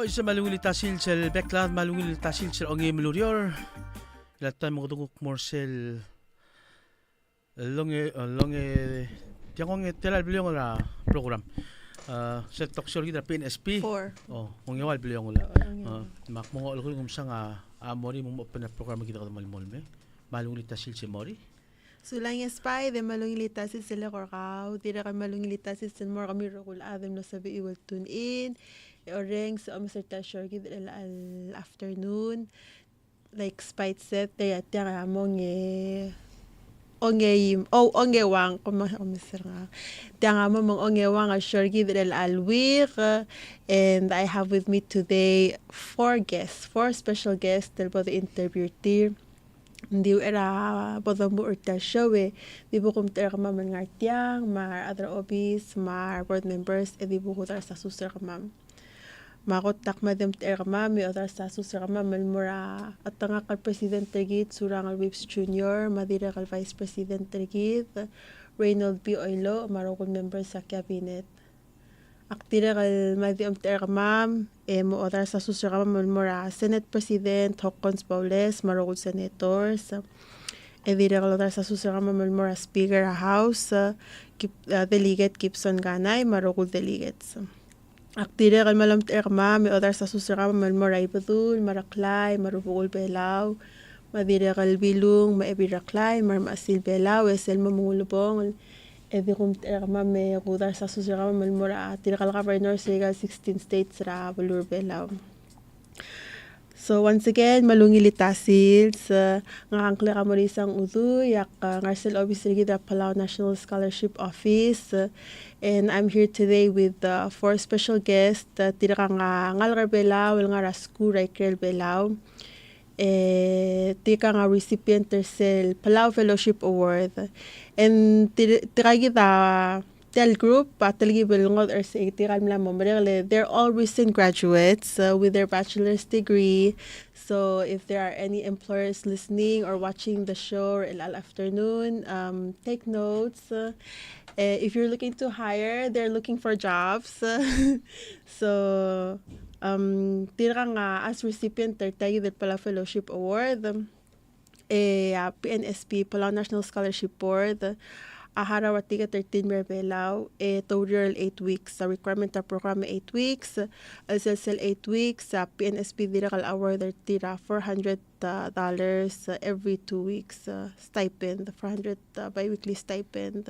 isa malungil tasil sel backland malungil tasil sel onge melurior ilatan mo tungok morsel longe tiangong telal bilyong la program sa talkshow kita PNSP 4 onge wal bilyong la mak mo ngol kung nga amori mo open program kita ka malmolme malungil tasil sel mori Sulang spy de malungilita si sila korkaw tira ka malungilita si sila more kami rokul adam no sabi I will tune in oreng sa Mr. Tasher gid al afternoon like spite set de tira mong onge wang komisar nga tira mo mong onge wang a sure gid al week and I have with me today four special guests del both interview team Hindi era bodong bu urta show di bu kum ter kama mangartiang mar other obis mar board members di bu kutar sa suster kama makot tak madam ter kama mi other sa suster kama malmura at nga kal president tergit surangal whips junior madira kal vice president tergit Reynold B. Oilo marokon members sa cabinet Aktira kal madam ter kama mo other sa suster kama malmura Senate President Hawkins Paules marokon senators Edira kal other sa suster kama malmura Speaker House Delegate Gibson Ganay marokon delegates Aktira kal malam ter kama mi other sa suster kama malmura Ibatul Maraklay marupukul Palau madira kal bilung maebiraklay marmasil Palau esel mamulubong Edi kum kama me kudar sa susunod kama malmura tira kal governor sa 16 states ra balur Palau. So once again malungil tasil sa ngangkle kamo isang udu yak ngarsel office gid Palau National Scholarship Office and I'm here today with four special guests tira ka nga ngalgar Palau nga rasku raikel Palau. Tika nga recipient sel Palau Fellowship Award and tira kita tel group patalgi belungod or sa itiral mla momrele they're all recent graduates with their bachelor's degree so if there are any employers listening or watching the show or ilal afternoon take notes if you're looking to hire they're looking for jobs so tira nga as recipient tayo del Palau Fellowship Award PNSP Palau National Scholarship Board Harawatiga 13 Palau total 8 weeks sa requirement na program 8 weeks SSL 8 weeks sa PNSP dira kal award tira $400 every 2 weeks stipend $400 bi-weekly stipend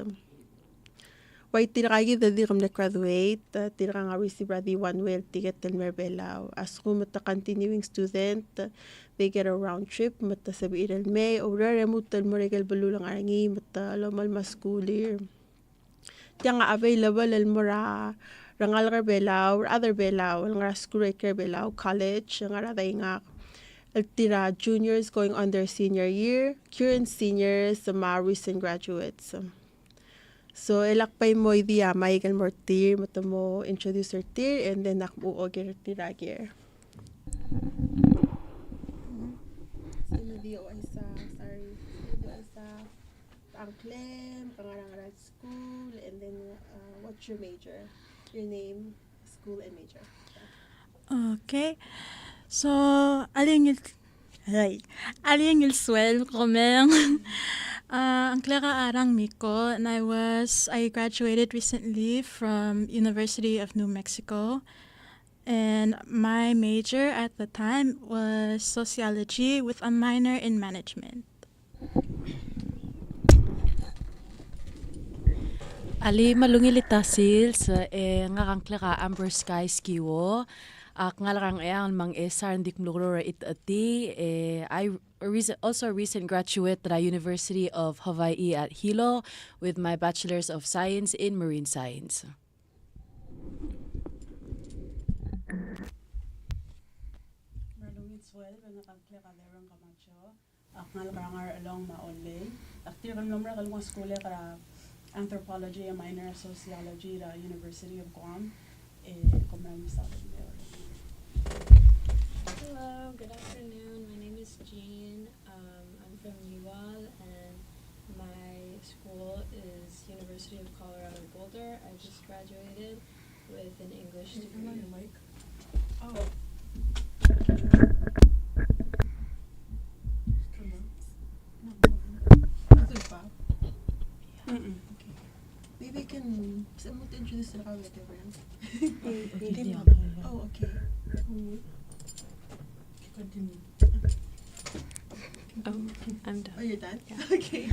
Why tira kagi dadi kam na graduate tira nga receive radi one way ticket tel Palau as kung mata continuing student they get a round trip mata sabi iral May or remote tel mo regal balulang arangi mata lomal maskulir tiya nga available el mora rangal ka Palau or other Palau nga school ka Palau college nga raday nga tira juniors going on their senior year current seniors mga recent graduates So, elakpay mo idea Michael Mortier, mata mo introduce her tier, and then nakbuo gir tiragir. Sino diyo ay sa Angklem, pangarang school, and then what's your major? Your name, school, and major. Okay. So, alin yung swell komeng. Ang Clara Arang Miko, and I graduated recently from University of New Mexico, and my major at the time was sociology with a minor in management. Ali malungil itasil sa nga kang Clara Amber Sky Skiwo. Ngalarang ang mang sarndik mlugro itati I also a recent graduate at the University of Hawaii at Hilo with my Bachelor's of Science in Marine Science. Malungit swell nga kang kalerang kamacho ngalarang along maonle aktir kan nomra kalung skole kara anthropology and minor sociology at University of Guam kumam sa Hello, good afternoon. My name is Jean. I'm from UWAL and my school is University of Colorado Boulder. I just graduated with an English degree. Oh, Maybe you can someone introduce the everyone. Oh, okay. Continue. Oh, I'm done. Oh, you're done? Yeah. Okay.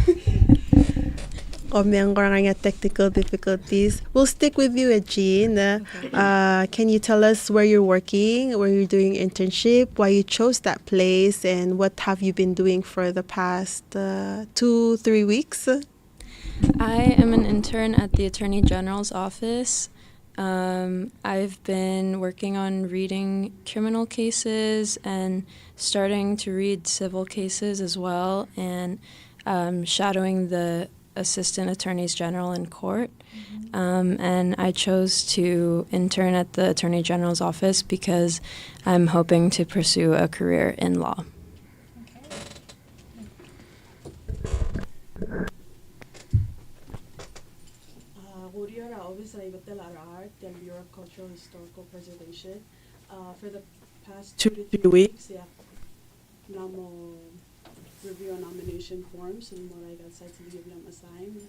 Technical difficulties. We'll stick with you, Jean. Can you tell us where you're working, where you're doing internship, why you chose that place, and what have you been doing for the past 2-3 weeks? I am an intern at the Attorney General's office. I've been working on reading criminal cases and starting to read civil cases as well, and shadowing the assistant attorneys general in court. And I chose to intern at the Attorney General's office because I'm hoping to pursue a career in law. Obviously, with the art and Europe Cultural Historical Preservation. For the past 2 to 3 weeks, namo review nomination forms and more like outside to give them assigned.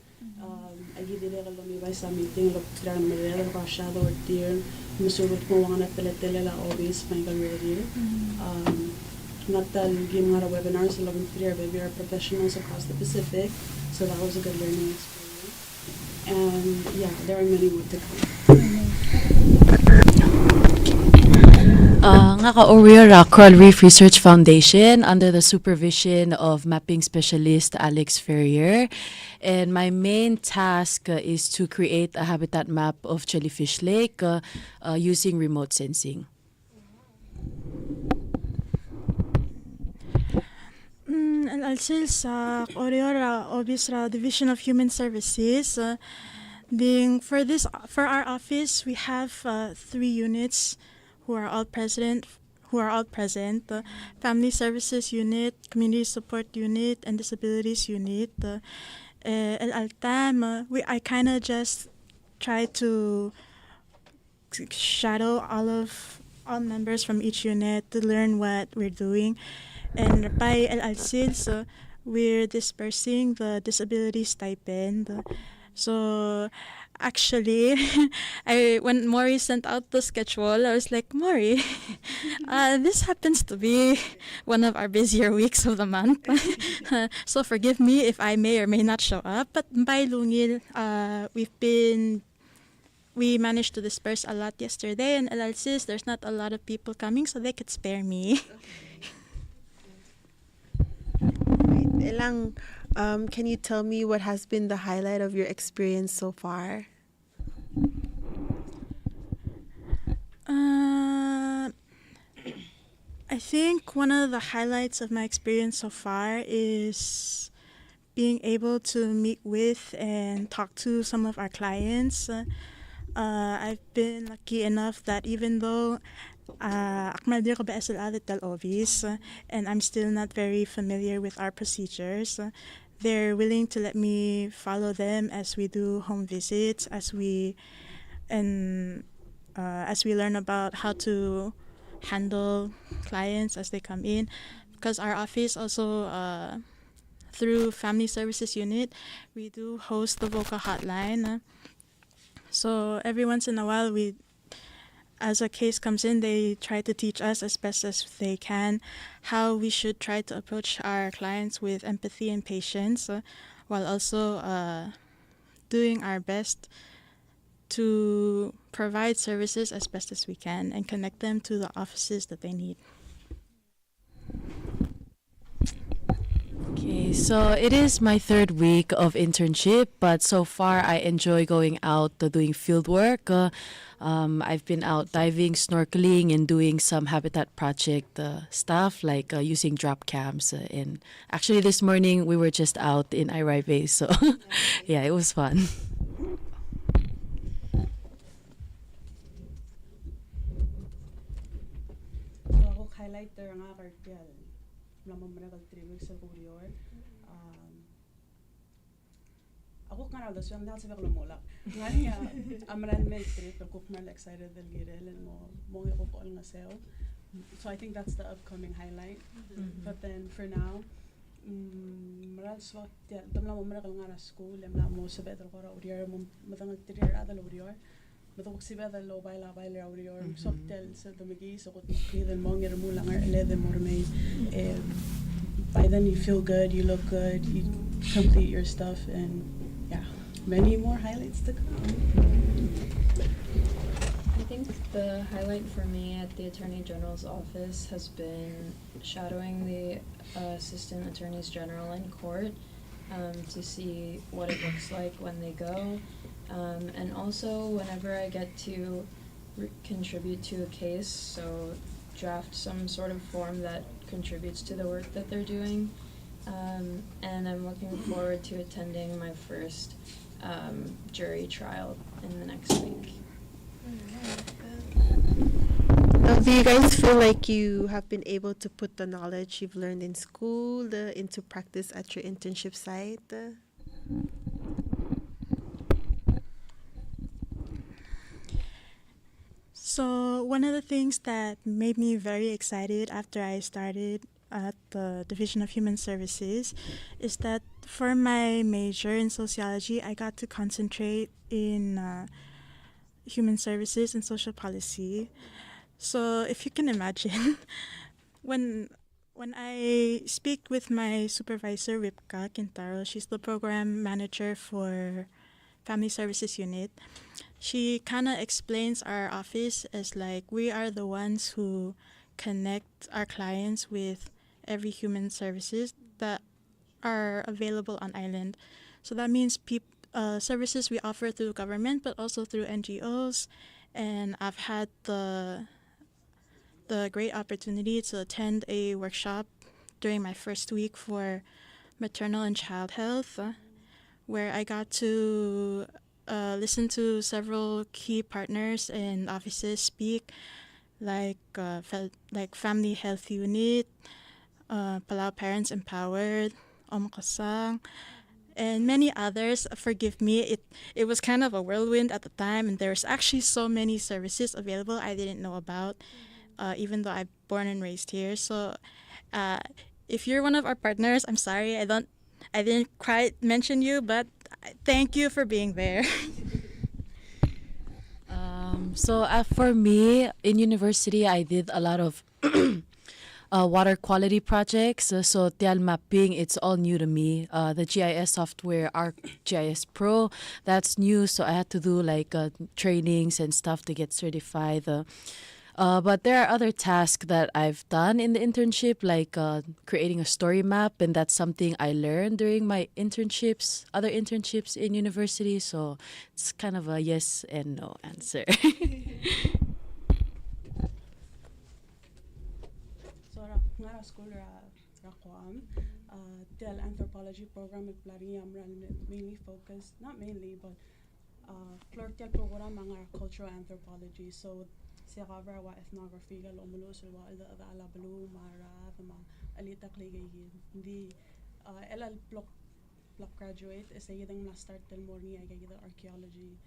I give the by some meeting of Grand Marilla, Rashad or Deer, Musugut Moana Teletele, always Michael Ready. Not that giving out a webinars, 11 but we are professionals across the Pacific, so that was a good learning experience. And there are many more to come. Nga ka-Oriora Coral Reef Research Foundation under the supervision of mapping specialist Alex Ferrier. And my main task is to create a habitat map of Jellyfish Lake using remote sensing. Al-alsil sa Oriora Obisra Division of Human Services. For our office, we have 3 units who are all present. Family Services Unit, Community Support Unit, and Disabilities Unit. Al-Altam, I kind of just try to shadow all members from each unit to learn what we're doing. And by Al-Alsil, so we're dispersing the disability stipend. So actually, when Maury sent out the schedule, I was like, Maury, this happens to be one of our busier weeks of the month. So forgive me if I may or may not show up. But by Lungil, we managed to disperse a lot yesterday. And Al-Alsil, there's not a lot of people coming, so they could spare me. Elang, can you tell me what has been the highlight of your experience so far? I think one of the highlights of my experience so far is being able to meet with and talk to some of our clients. I've been lucky enough that even though and I'm still not very familiar with our procedures, they're willing to let me follow them as we do home visits, as we learn about how to handle clients as they come in, because our office also through Family Services Unit, we do host the vocal hotline. So every once in a while, as a case comes in, they try to teach us as best as they can how we should try to approach our clients with empathy and patience, while also doing our best to provide services as best as we can and connect them to the offices that they need. Okay, so it is my 3rd week of internship, but so far I enjoy going out doing field work. I've been out diving, snorkeling, and doing some habitat project stuff like using drop cams. And actually this morning we were just out in Iraibe, so yeah, it was fun. So ako highlight there nga kartial. Lamang mo na 3 weeks sa Kurior. Ako nga raw, so yung dahil sa kaklumulak. Nga niya, amaran may trip, pero kung mal excited del girel, and mo yung kukuol nga sale. So I think that's the upcoming highlight. But then for now, maral swat tamla mo maral nga na school lemla mo sa better ko raurior mo matang tirir ada raurior matang si better lo baila raurior so tel sa dumigi so kot kidan mo ngir mo lang lede mo may by then you feel good, you look good, you complete your stuff, and yeah, many more highlights to come. I think the highlight for me at the Attorney General's office has been shadowing the Assistant Attorneys General in court to see what it looks like when they go. And also whenever I get to contribute to a case, so draft some sort of form that contributes to the work that they're doing. And I'm looking forward to attending my first jury trial in the next week. Do you guys feel like you have been able to put the knowledge you've learned in school into practice at your internship site? So one of the things that made me very excited after I started at the Division of Human Services is that for my major in sociology, I got to concentrate in human services and social policy. So if you can imagine, when I speak with my supervisor, Ripka Quintaro, she's the program manager for Family Services Unit, she kind of explains our office as like we are the ones who connect our clients with every human services that are available on island. So that means services we offer through government, but also through NGOs. And I've had the great opportunity to attend a workshop during my first week for maternal and child health, where I got to listen to several key partners and offices speak, like Family Health Unit, Palau Parents Empowered, Kasang, and many others. Forgive me, it was kind of a whirlwind at the time, and there's actually so many services available I didn't know about, even though I'm born and raised here. So if you're one of our partners, I'm sorry, I didn't quite mention you, but thank you for being there. So for me, in university, I did a lot of water quality projects. So tial mapping, it's all new to me. The GIS software, ArcGIS Pro, that's new. So I had to do like trainings and stuff to get certified. But there are other tasks that I've done in the internship, like creating a story map, and that's something I learned during my other internships in university. So it's kind of a yes and no answer. So nga school rakwam the anthropology program at mainly focused, not mainly, but clerktel program mga cultural anthropology. So سيغابر وإثنوغرافي قال أملوس الوالدة على بلو مارا ثم أليتا كليجي دي إلا البلوك graduate إسيدنا من start المورني أجي كده archaeology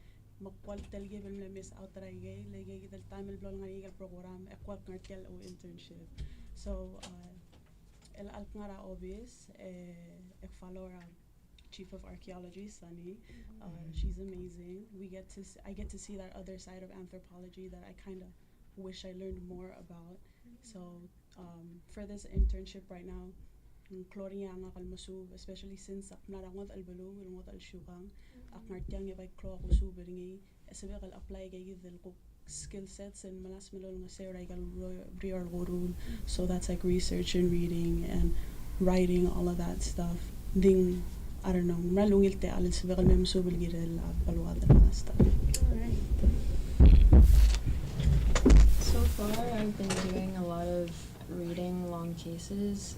مقبل تلقي بالملمس أو تراجي لقي كده التايم البلون غني البروجرام أقوى كنركل أو internship so الألقنا obvious follow Chief of Archaeology, Sunny. She's amazing. I get to see that other side of anthropology that I kind of wish I learned more about. So for this internship right now, especially since narangwat al-balu, narangwat al-shukang, aknartiyang ibay klo ako suberingi, sabi kal apply gay the skill sets and malas melol nga seray gal brior gurul. So that's like research and reading and writing, all of that stuff. Ding I don't know, malungil te alin sa bakal memso bilgira la balwada na stuff. Alright. So far, I've been doing a lot of reading long cases,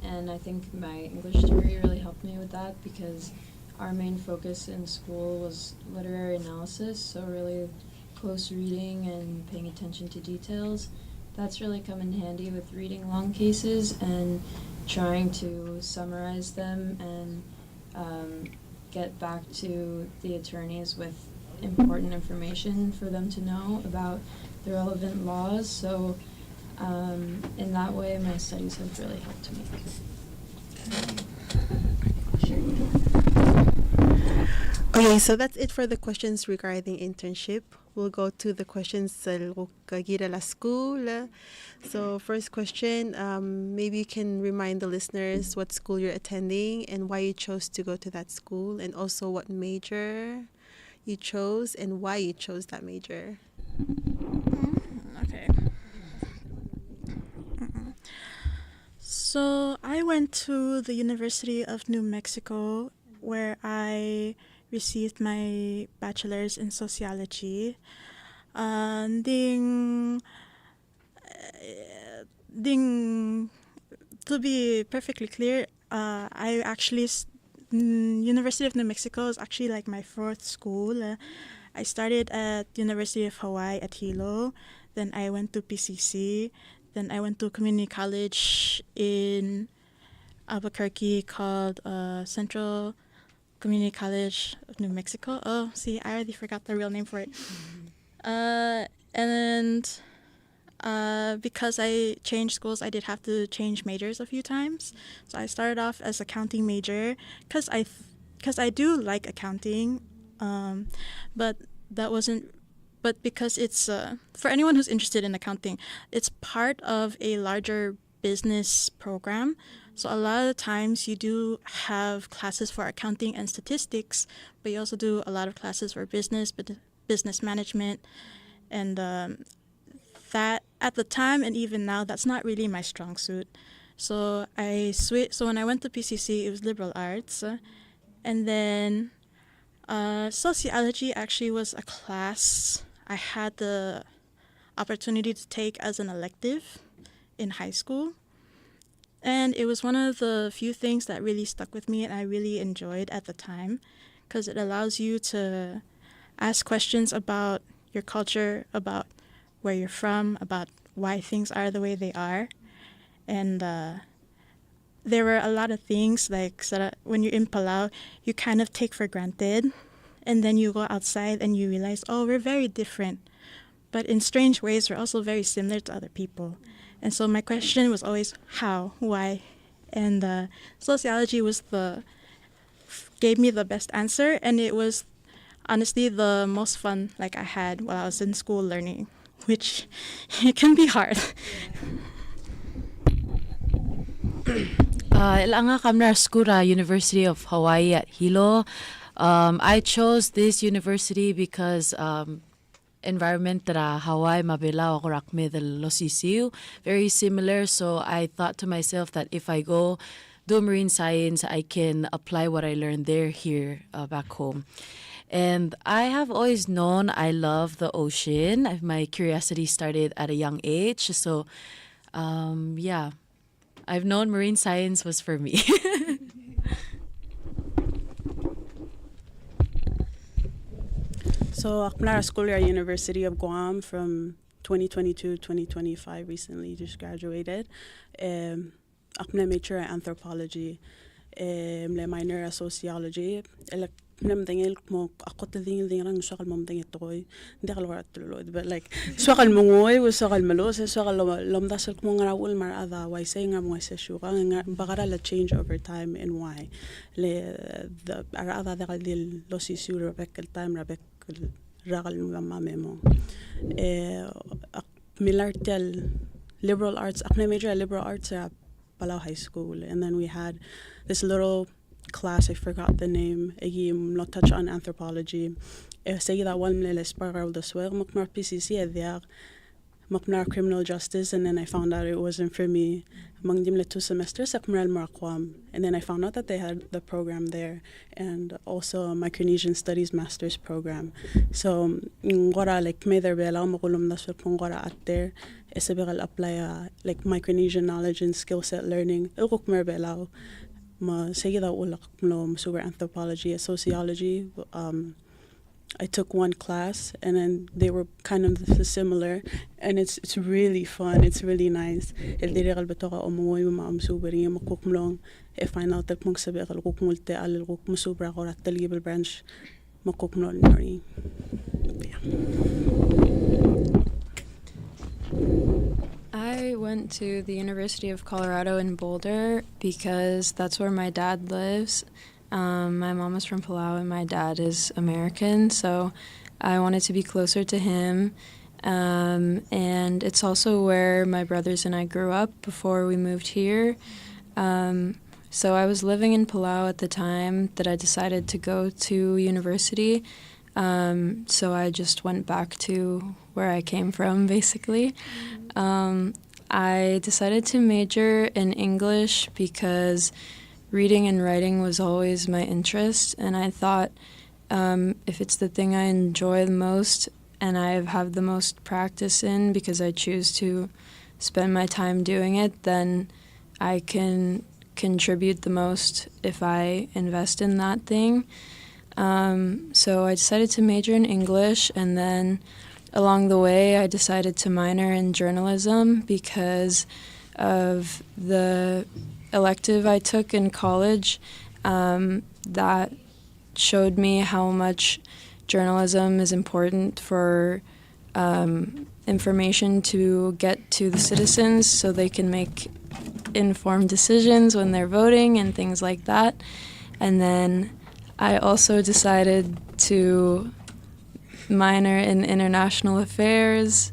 and I think my English degree really helped me with that because our main focus in school was literary analysis, so really close reading and paying attention to details. That's really come in handy with reading long cases and trying to summarize them and get back to the attorneys with important information for them to know about the relevant laws. So in that way, my studies have really helped me. Okay, so that's it for the questions regarding internship. We'll go to the questions sa gira la school. So first question, maybe you can remind the listeners what school you're attending and why you chose to go to that school, and also what major you chose and why you chose that major. Okay. So I went to the University of New Mexico, where I received my bachelor's in sociology. Ding, to be perfectly clear, I actually University of New Mexico is actually like my fourth school. I started at University of Hawaii at Hilo, then I went to PCC, then I went to community college in Albuquerque called Central Community College of New Mexico. Oh, see, I already forgot the real name for it. And because I changed schools, I did have to change majors a few times. So I started off as accounting major because I do like accounting, but that wasn't. But because it's for anyone who's interested in accounting, it's part of a larger business program. So a lot of the times you do have classes for accounting and statistics, but you also do a lot of classes for business management, and that at the time and even now, that's not really my strong suit. So So when I went to PCC, it was liberal arts, and then sociology actually was a class I had the opportunity to take as an elective in high school. And it was one of the few things that really stuck with me and I really enjoyed at the time, because it allows you to ask questions about your culture, about where you're from, about why things are the way they are. And there were a lot of things like when you're in Palau, you kind of take for granted. And then you go outside and you realize, oh, we're very different. But in strange ways, we're also very similar to other people. And so my question was always how, why? And sociology gave me the best answer. And it was honestly the most fun I had while I was in school learning, which it can be hard. Ilanga kamna skura University of Hawaii at Hilo. I chose this university because environment tara Hawaii mabela ako rakme del losisiu, very similar. So I thought to myself that if I go do marine science, I can apply what I learned there here back home. And I have always known I love the ocean. My curiosity started at a young age. So yeah, I've known marine science was for me. So Akmara School year University of Guam from 2022-2025, recently just graduated. Akmara major anthropology, le minor sociology. Namdengel mo ako tading rang sokal mamdeng itoy hindi kalwat tulod, but sokal mongoy was sokal malos sokal lomdasal mo nga rawul mar otherwise say nga mo sa shuka nga bagara la change over time and why le the arada de los isu rebek time rebek ragal mo memo milartel liberal arts akna major liberal arts at Palau High School, and then we had this little class, I forgot the name, not touch on anthropology. Say that one mle sparrow the swell makmar PCC there makmar criminal justice, and then I found out it wasn't for me. Among them 2 semesters akmar marakwam, and then I found out that they had the program there and also a Micronesian Studies Master's program. So ngora me there bela makulum na swel ngora at there esabigal apply Micronesian knowledge and skill set learning ilkuk mer bela ma sige da ulak mlo super anthropology, sociology. I took one class and then they were kind of similar, and it's really fun. It's really nice. El dirigal betoka omoy ma super ngi makuk mlong e find out that mong sabi kal kuk multe al kuk musubra ko at legal branch makuk mlong nori. I went to the University of Colorado in Boulder because that's where my dad lives. My mom is from Palau and my dad is American, so I wanted to be closer to him. And it's also where my brothers and I grew up before we moved here. So I was living in Palau at the time that I decided to go to university. So I just went back to where I came from, basically. I decided to major in English because reading and writing was always my interest, and I thought if it's the thing I enjoy the most and I have the most practice in because I choose to spend my time doing it, then I can contribute the most if I invest in that thing. So I decided to major in English, and then along the way I decided to minor in journalism because of the elective I took in college that showed me how much journalism is important for information to get to the citizens so they can make informed decisions when they're voting and things like that. And then I also decided to minor in international affairs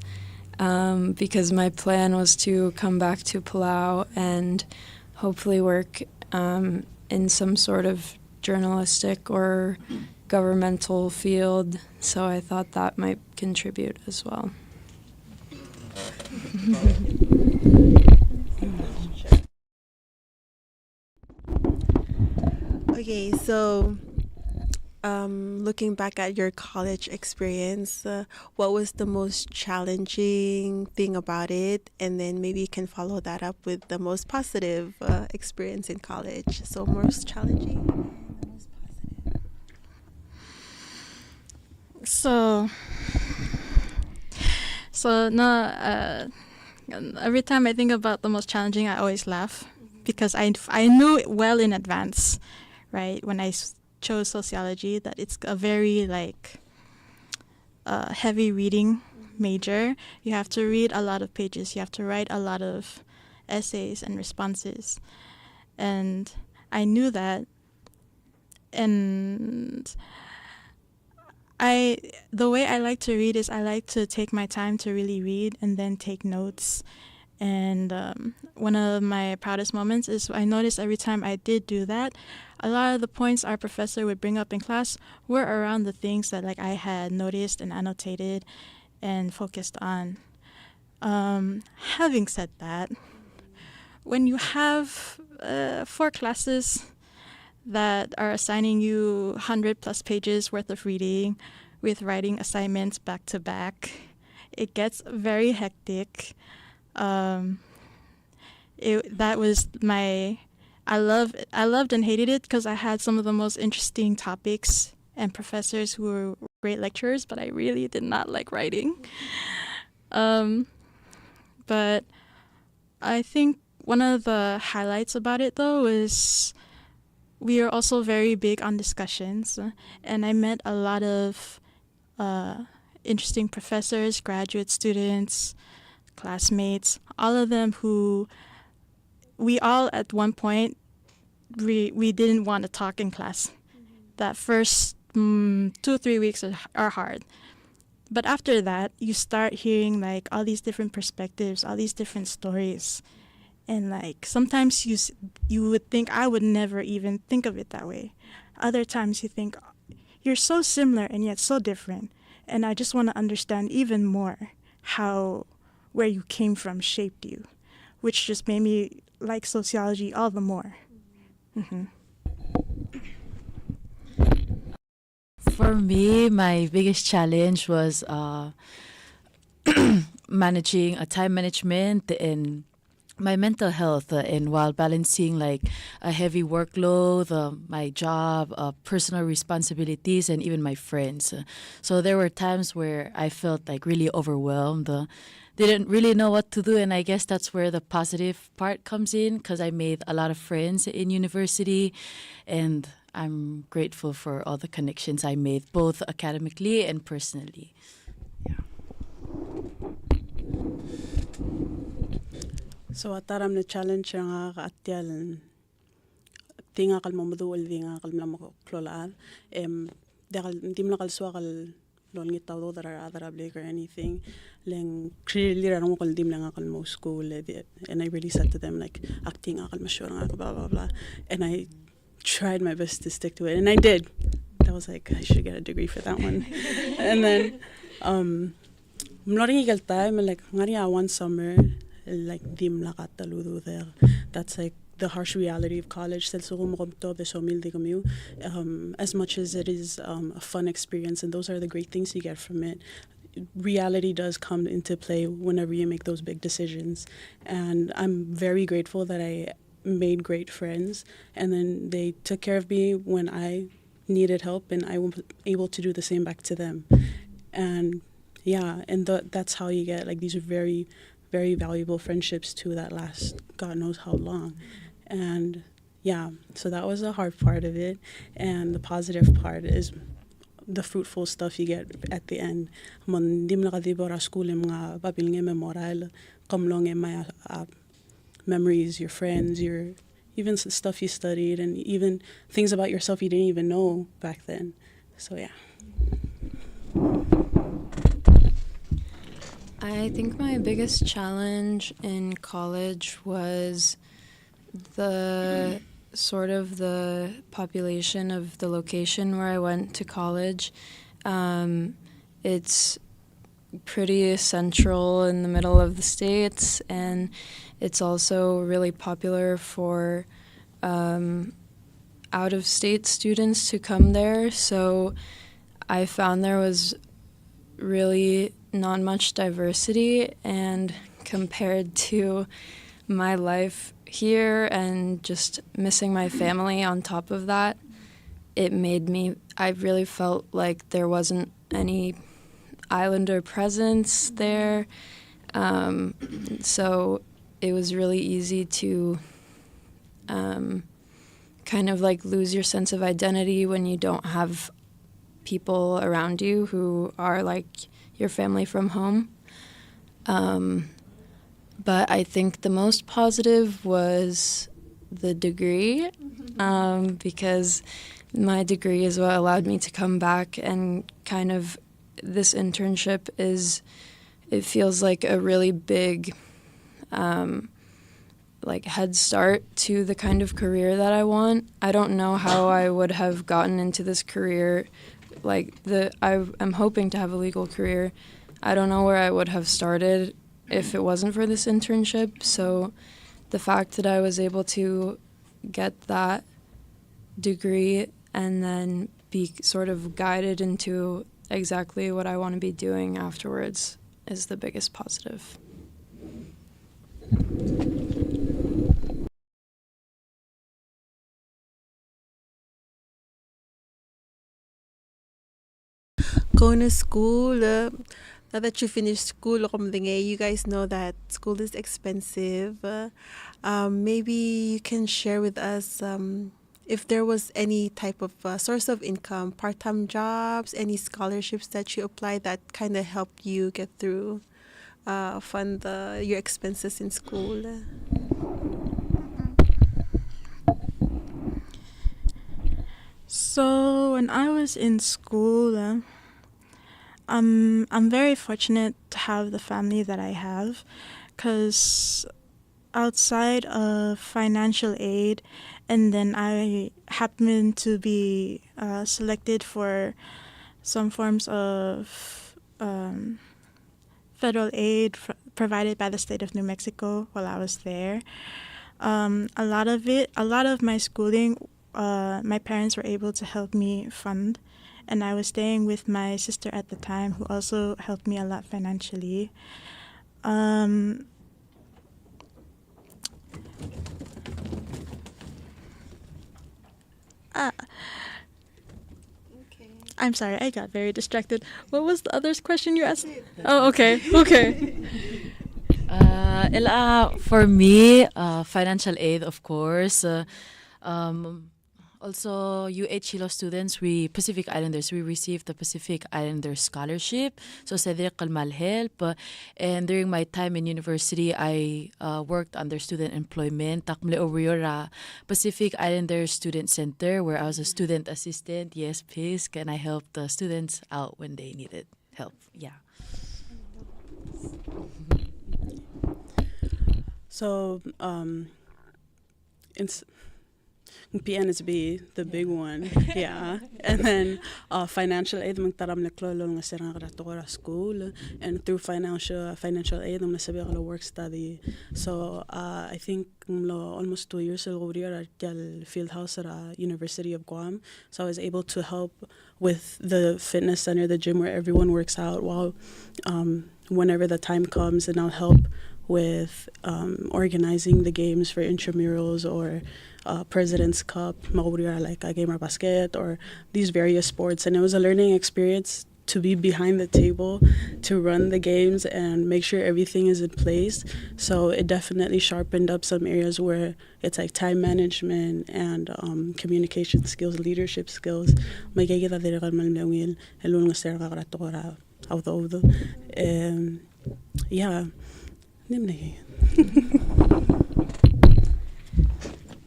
because my plan was to come back to Palau and hopefully work in some sort of journalistic or governmental field. So I thought that might contribute as well. Okay, so looking back at your college experience, what was the most challenging thing about it? And then maybe you can follow that up with the most positive experience in college. So most challenging, most positive. So no, every time I think about the most challenging, I always laugh because I knew it well in advance, right? When I chose sociology, that it's a very heavy reading major. You have to read a lot of pages. You have to write a lot of essays and responses, and I knew that. And the way I like to read is I like to take my time to really read and then take notes. And one of my proudest moments is I noticed every time I did do that, a lot of the points our professor would bring up in class were around the things that I had noticed and annotated and focused on. Having said that, when you have 4 classes that are assigning you 100 plus pages worth of reading with writing assignments back to back, it gets very hectic. That was I loved and hated it because I had some of the most interesting topics and professors who were great lecturers, but I really did not like writing. But I think one of the highlights about it though is we are also very big on discussions, and I met a lot of interesting professors, graduate students, classmates, all of them who we all at one point we didn't want to talk in class. That first 2-3 weeks are hard, but after that you start hearing all these different perspectives, all these different stories, and sometimes you would think I would never even think of it that way. Other times you think you're so similar and yet so different, and I just want to understand even more how where you came from shaped you, which just made me like sociology all the more. Mm-hmm. For me, my biggest challenge was managing time management and my mental health, and while balancing a heavy workload, my job, personal responsibilities, and even my friends. So there were times where I felt really overwhelmed. Didn't really know what to do, and I guess that's where the positive part comes in because I made a lot of friends in university, and I'm grateful for all the connections I made, both academically and personally. Yeah. So ataram na challenge nga kaatyal tinga kal mamuduol tinga kal mlamako klolaan dakal hindi mo nakalswa kal lol ngitaw do that or anything leng clearly ranong kal dim lang kal mo school and I really said to them like acting akal masure nga blah blah blah and I tried my best to stick to it and I did. I was like I should get a degree for that one. And then mloring igal time like ngari one summer like dim la kataludo there. That's like the harsh reality of college. As much as it is a fun experience, and those are the great things you get from it, reality does come into play whenever you make those big decisions. And I'm very grateful that I made great friends, and then they took care of me when I needed help, and I was able to do the same back to them. And yeah, and that's how you get like these very, very valuable friendships too that last God knows how long. And yeah, so that was the hard part of it, and the positive part is the fruitful stuff you get at the end. Memories, your friends, your even stuff you studied, and even things about yourself you didn't even know back then. So yeah. I think my biggest challenge in college was the sort of the population of the location where I went to college. It's pretty central in the middle of the States, and it's also really popular for out-of-state students to come there. So I found there was really not much diversity, and compared to my life here and just missing my family on top of that, I really felt like there wasn't any Islander presence there. So it was really easy to kind of like lose your sense of identity when you don't have people around you who are like your family from home. But I think the most positive was the degree, because my degree is what allowed me to come back, and kind of this internship it feels like a really big like head start to the kind of career that I want. I don't know how I would have gotten into this career. I'm hoping to have a legal career. I don't know where I would have started if it wasn't for this internship. So the fact that I was able to get that degree and then be sort of guided into exactly what I want to be doing afterwards is the biggest positive. Going to school, now that you finished school, you guys know that school is expensive. Maybe you can share with us if there was any type of source of income, part-time jobs, any scholarships that you applied that kind of helped you get through, fund your expenses in school. So when I was in school, I'm very fortunate to have the family that I have, because outside of financial aid, and then I happened to be selected for some forms of federal aid provided by the state of New Mexico while I was there. A lot of my schooling, my parents were able to help me fund, and I was staying with my sister at the time, who also helped me a lot financially. I'm sorry, I got very distracted. What was the other question you asked? Oh, okay. For me, financial aid, of course. Also, UH Hilo students, we Pacific Islanders, we received the Pacific Islander Scholarship. So, Cedric Kalmal help. And during my time in university, I worked under student employment. Takmle over Pacific Islander Student Center, where I was a student assistant. Yes, please. Can I help the students out when they needed help? Yeah. So, it's PNSB, the big one, yeah. And then financial aid, magtaram naklolo nga sirang ratora school, and through financial aid, ang nasabi ko work study. So I think almost 2 years ago, we were at the field house at University of Guam. So I was able to help with the fitness center, the gym where everyone works out, while whenever the time comes, and I'll help with organizing the games for intramurals or President's Cup, like a gamer basket, or these various sports. And it was a learning experience to be behind the table, to run the games and make sure everything is in place. So it definitely sharpened up some areas where it's like time management and communication skills, leadership skills. Yeah.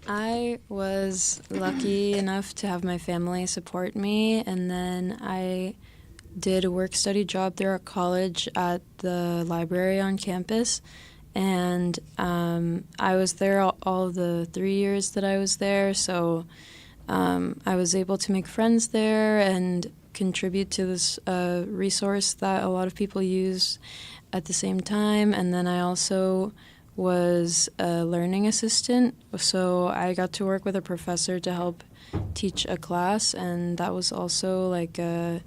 I was lucky enough to have my family support me, and then I did a work-study job through our college at the library on campus, and I was there all the 3 years that I was there, so I was able to make friends there and contribute to this resource that a lot of people use at the same time. And then I also was a learning assistant, so I got to work with a professor to help teach a class, and that was also like a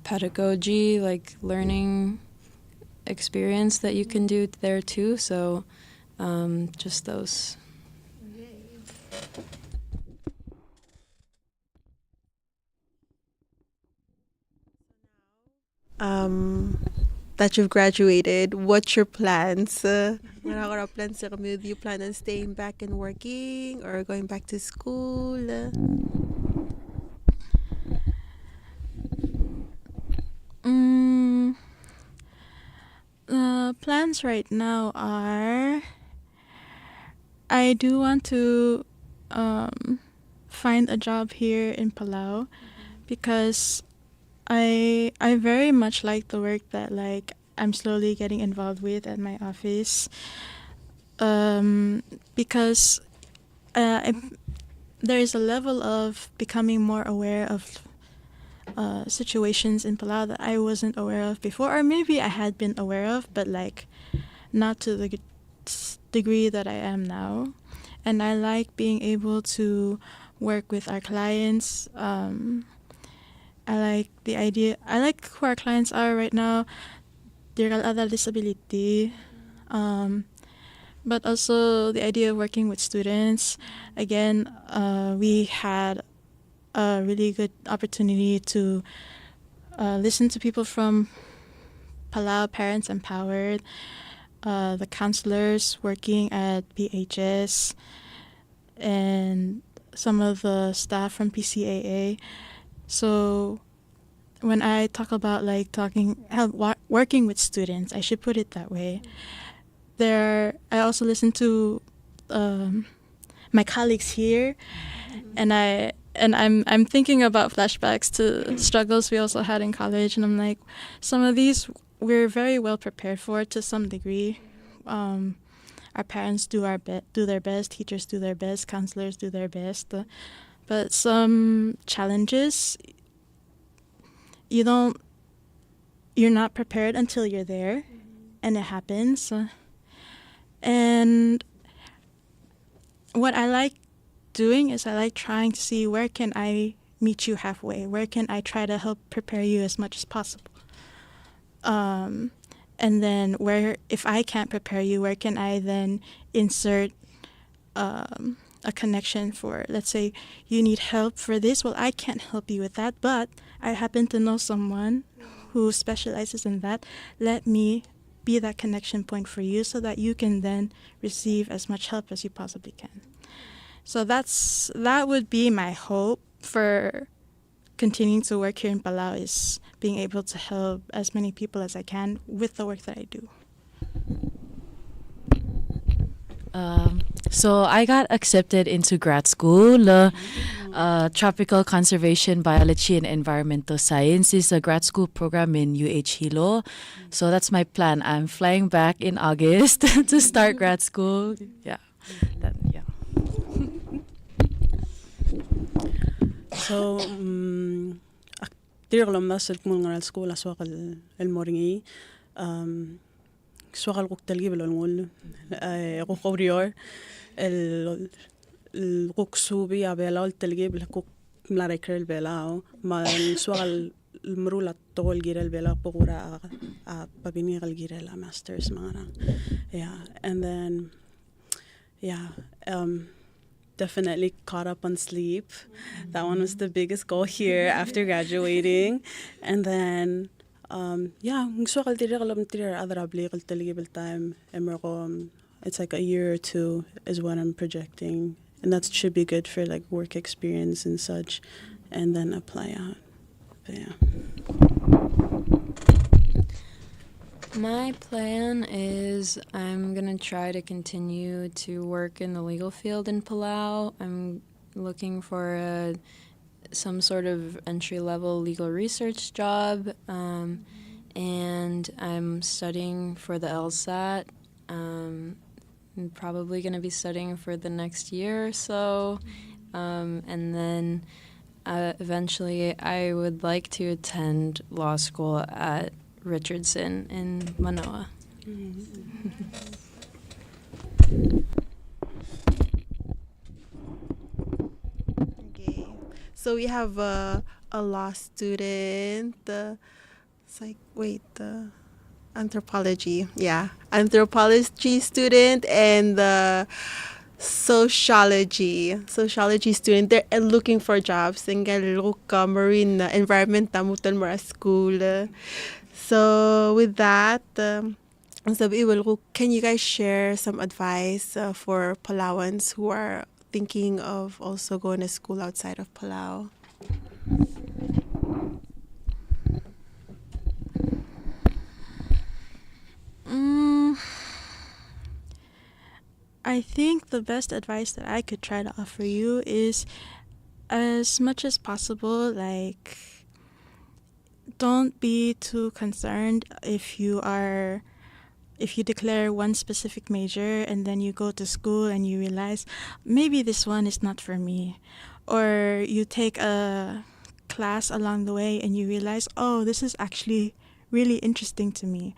pedagogy, like learning experience that you can do there too. So just those. That you've graduated, what's your plans? What are plans? Do you plan on staying back and working or going back to school? Plans right now are I do want to find a job here in Palau because I very much like the work that like I'm slowly getting involved with at my office, because there is a level of becoming more aware of situations in Palau that I wasn't aware of before, or maybe I had been aware of, but like not to the degree that I am now. And I like being able to work with our clients. I like the idea. I like who our clients are right now. They're other disability, but also the idea of working with students. Again, we had a really good opportunity to listen to people from Palau Parents Empowered, the counselors working at PHS, and some of the staff from PCAA. So when I talk about like working with students, I should put it that way. I also listen to my colleagues here, and I'm thinking about flashbacks to struggles we also had in college, and I'm like, some of these we're very well prepared for to some degree. Our parents do their best, teachers do their best, counselors do their best, but some challenges you're not prepared until you're there, and it happens. And what I like doing is I like trying to see where can I meet you halfway, where can I try to help prepare you as much as possible. And then if I can't prepare you, where can I then insert a connection for, let's say you need help for this. Well, I can't help you with that, but I happen to know someone who specializes in that. Let me be that connection point for you so that you can then receive as much help as you possibly can. So that would be my hope for continuing to work here in Palau, is being able to help as many people as I can with the work that I do. So I got accepted into grad school. Tropical Conservation, Biology, and Environmental Science is a grad school program in UH Hilo. So that's my plan. I'm flying back in August to start grad school. Yeah. Yeah. So, تيرغلم ناس تكون على السكول أسواق الموريني سواق الوقت تلقي بالعنول قوق أوريور القوق سوبي أبيلاو التلقي بالقوق ملاري كريل بيلاو ما سواق المرولة طول جيرل بيلاو بقورا بابيني غل جيرل ماسترز معنا and then definitely caught up on sleep. That one was the biggest goal here after graduating. And then, it's like a year or two is what I'm projecting. And that should be good for like work experience and such. And then apply out. But yeah. My plan is I'm going to try to continue to work in the legal field in Palau. I'm looking for some sort of entry-level legal research job, and I'm studying for the LSAT. I'm probably going to be studying for the next year or so, and then eventually I would like to attend law school at Richardson in Manoa. Okay, so we have a law student. It's like anthropology. Yeah, anthropology student and sociology student. They're looking for jobs. Marine environment tamutan mara school. So with that, can you guys share some advice for Palauans who are thinking of also going to school outside of Palau? I think the best advice that I could try to offer you is, as much as possible, like, don't be too concerned if you declare one specific major and then you go to school and you realize maybe this one is not for me, or you take a class along the way and you realize, oh, this is actually really interesting to me.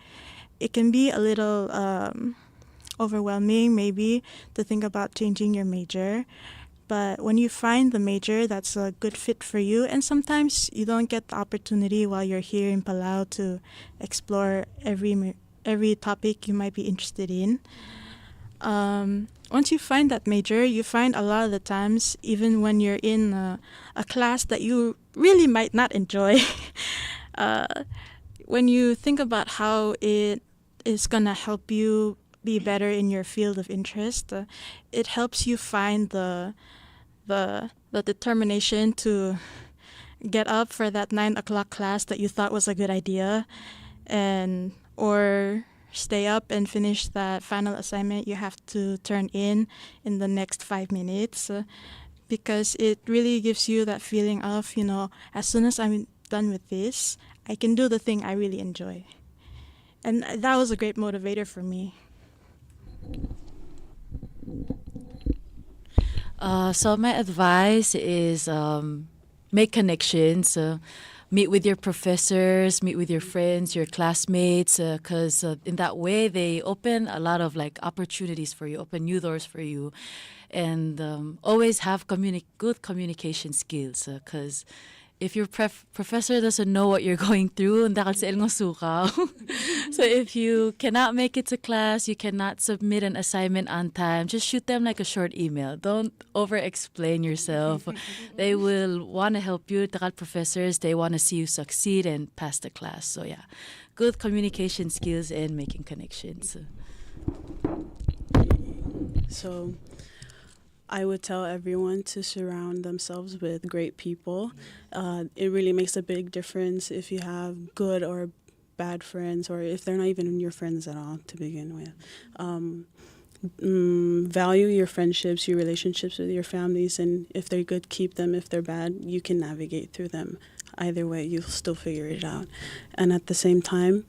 It can be a little overwhelming maybe to think about changing your major. But when you find the major that's a good fit for you, and sometimes you don't get the opportunity while you're here in Palau to explore every topic you might be interested in. Once you find that major, you find a lot of the times, even when you're in a class that you really might not enjoy, when you think about how it is going to help you be better in your field of interest, it helps you find the determination to get up for that 9 o'clock class that you thought was a good idea, or stay up and finish that final assignment you have to turn in the next 5 minutes, because it really gives you that feeling of, as soon as I'm done with this, I can do the thing I really enjoy. And that was a great motivator for me. So my advice is make connections, meet with your professors, meet with your friends, your classmates, because in that way they open a lot of like opportunities for you, open new doors for you, and always have good communication skills, because if your professor doesn't know what you're going through, so if you cannot make it to class, you cannot submit an assignment on time, just shoot them like a short email. Don't over-explain yourself. They will want to help you. Professors, they want to see you succeed and pass the class. So yeah, good communication skills and making connections. So I would tell everyone to surround themselves with great people. It really makes a big difference if you have good or bad friends, or if they're not even your friends at all to begin with. Value your friendships, your relationships with your families, and if they're good, keep them. If they're bad, you can navigate through them. Either way, you'll still figure it out. And at the same time,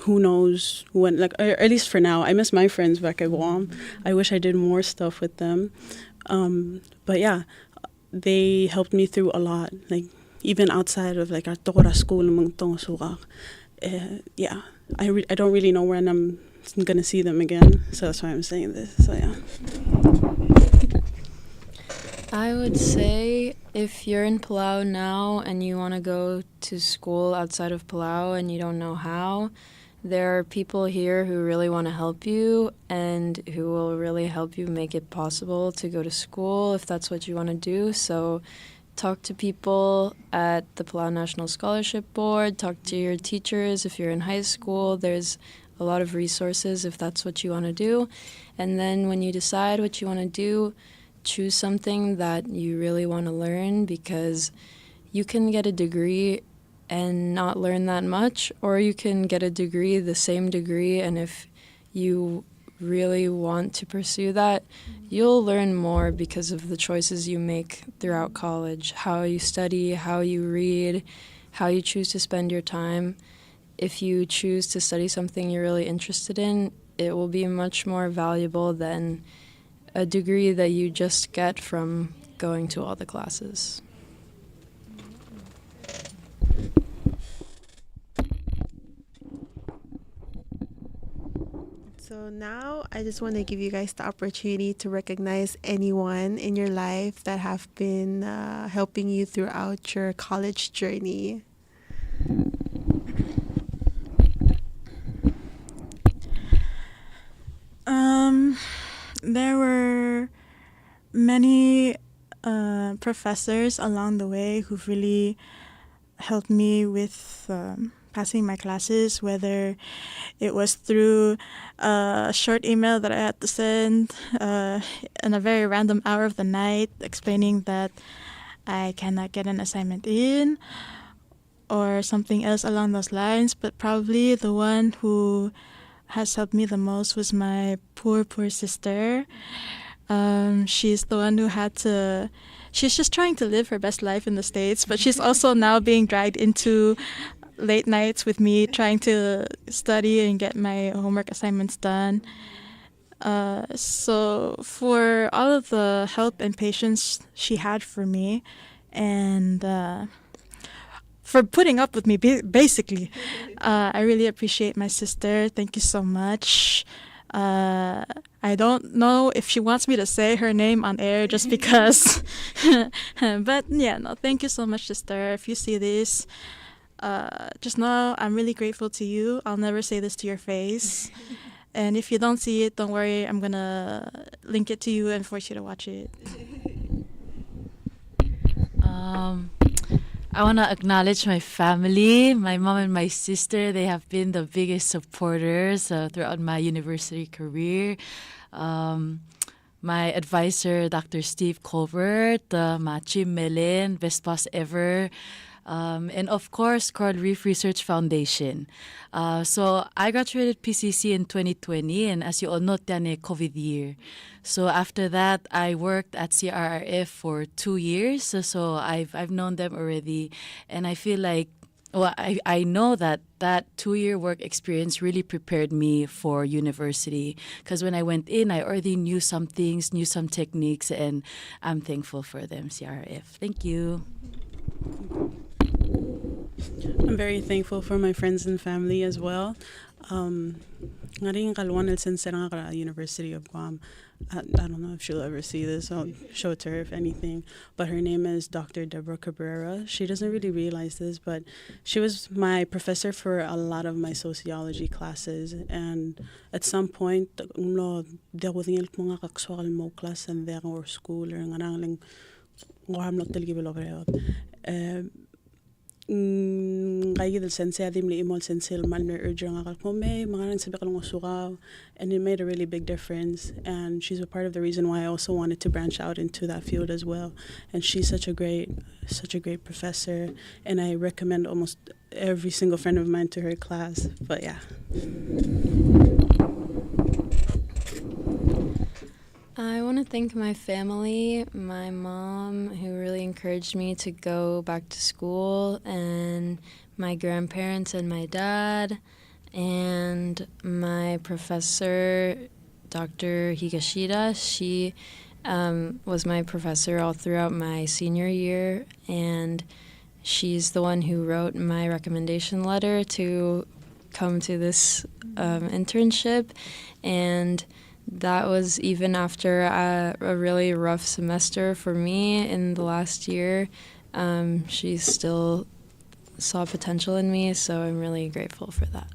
who knows when, like, or at least for now, I miss my friends back at Guam. I wish I did more stuff with them. But yeah, they helped me through a lot, like even outside of like our Tora school. Yeah, I don't really know when I'm gonna see them again, so that's why I'm saying this. So yeah. I would say if you're in Palau now and you want to go to school outside of Palau and you don't know how, there are people here who really want to help you and who will really help you make it possible to go to school if that's what you want to do. So talk to people at the Palau National Scholarship Board, talk to your teachers if you're in high school. There's a lot of resources if that's what you want to do. And then when you decide what you want to do, choose something that you really want to learn, because you can get a degree and not learn that much, or you can get a degree, the same degree, and if you really want to pursue that, you'll learn more because of the choices you make throughout college, how you study, how you read, how you choose to spend your time. If you choose to study something you're really interested in, it will be much more valuable than a degree that you just get from going to all the classes. So now I just want to give you guys the opportunity to recognize anyone in your life that have been helping you throughout your college journey. There were many professors along the way who've really helped me with passing my classes, whether it was through a short email that I had to send in a very random hour of the night explaining that I cannot get an assignment in, or something else along those lines. But probably the one who has helped me the most was my poor sister. She's the one who had to... She's just trying to live her best life in the States, but she's also now being dragged into late nights with me trying to study and get my homework assignments done. So for all of the help and patience she had for me, and for putting up with me, basically, I really appreciate my sister. Thank you so much. I don't know if she wants me to say her name on air just because. But yeah, no, thank you so much, sister. If you see this, just know I'm really grateful to you. I'll never say this to your face. And if you don't see it, don't worry. I'm going to link it to you and force you to watch it. I want to acknowledge my family, my mom and my sister. They have been the biggest supporters throughout my university career. My advisor, Dr. Steve Colbert, my Jim Melin, best boss ever. And of course, Coral Reef Research Foundation. So I graduated PCC in 2020, and as you all know, tiyan COVID year. So after that, I worked at CRRF for 2 years. So I've known them already, and I feel like, well, I know that 2-year work experience really prepared me for university, because when I went in, I already knew some things, knew some techniques, and I'm thankful for them, CRRF. Thank you. I'm very thankful for my friends and family as well. Nga rin kalwan el sensera nga University of Guam. I don't know if she'll ever see this. I'll show it to her if anything. But her name is Dr. Deborah Cabrera. She doesn't really realize this, but she was my professor for a lot of my sociology classes. And at some point, there was mga kakswal mo class and there or school or nga nang Kaya del sensei adim li imol sensei malmer urger nga kalpome mga nang sabi kalong usukaw, and it made a really big difference, and she's a part of the reason why I also wanted to branch out into that field as well. And she's such a great professor, and I recommend almost every single friend of mine to her class. But yeah. I want to thank my family, my mom, who really encouraged me to go back to school, and my grandparents and my dad, and my professor, Dr. Higashida. She was my professor all throughout my senior year, and she's the one who wrote my recommendation letter to come to this internship, and that was even after a really rough semester for me in the last year. She still saw potential in me, so I'm really grateful for that.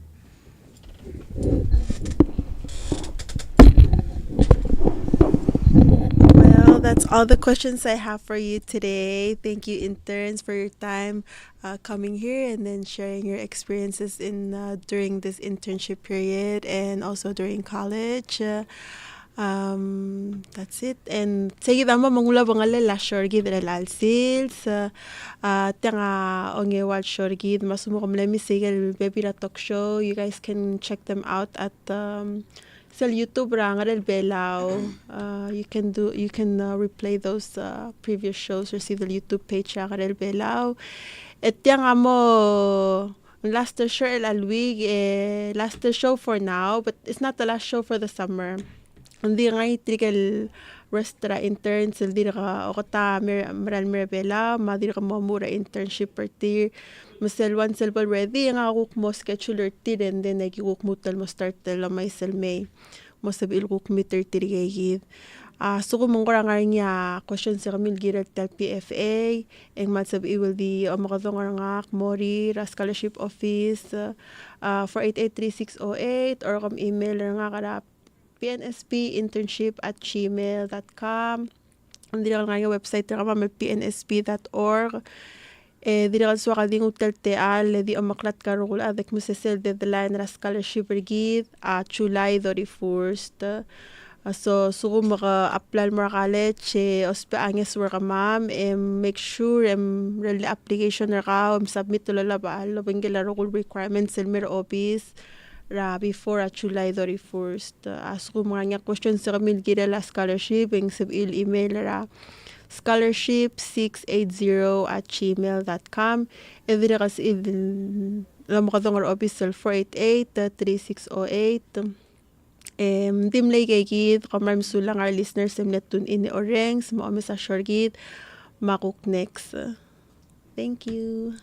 Well, that's all the questions I have for you today. Thank you, interns, for your time coming here and then sharing your experiences in during this internship period and also during college. That's it. And sige dama mangula bangala la shorgid el alsils. Tanga onge wal shorgid masumo kamlemi sige el baby la talk show. You guys can check them out at sa YouTube rangar el Palau. You can replay those previous shows or see the YouTube page rangar el Palau. Et yang amo last show el alwig last show for now, but it's not the last show for the summer. Hindi nga itrigel restra interns hindi ka okata maral merabela madiri ka mamura internship per tier maselwan selbal ready nga kuk mo scheduler tir and then nagikuk mutal mo start la may selmay mo sabil kuk meter tirigayid so kung mong nga question sa kamil girat tel PFA ang matsab will di makadong nga mori ra scholarship office 4883608 or kam email nga karap pnspinternship@gmail.com. Hindi lang nga yung website na kama pnsp.org. Di lang so kading utel teal, di amaklat karukul adak mo sa sel deadline na scholarship regid July 31st. So maka-apply mo college, ospe anges work ma'am, make sure really application na ka, submit to lalaba, labang gilarukul requirements sa mir office. Before July 31st. Asko mga questions sa kamil gila la scholarship, yung sabil email scholarship680@gmail.com. Every kasi lamakadong our office 488-3608. Dimlay kay gid, kamram sulang our listeners sa netun ini oreng, sa mga sa short gid, makuk next. Thank you.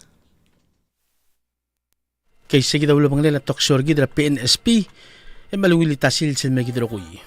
Kay sige daw lang nila talk show gid ra PNSP malungili tasil sa magidro kuy.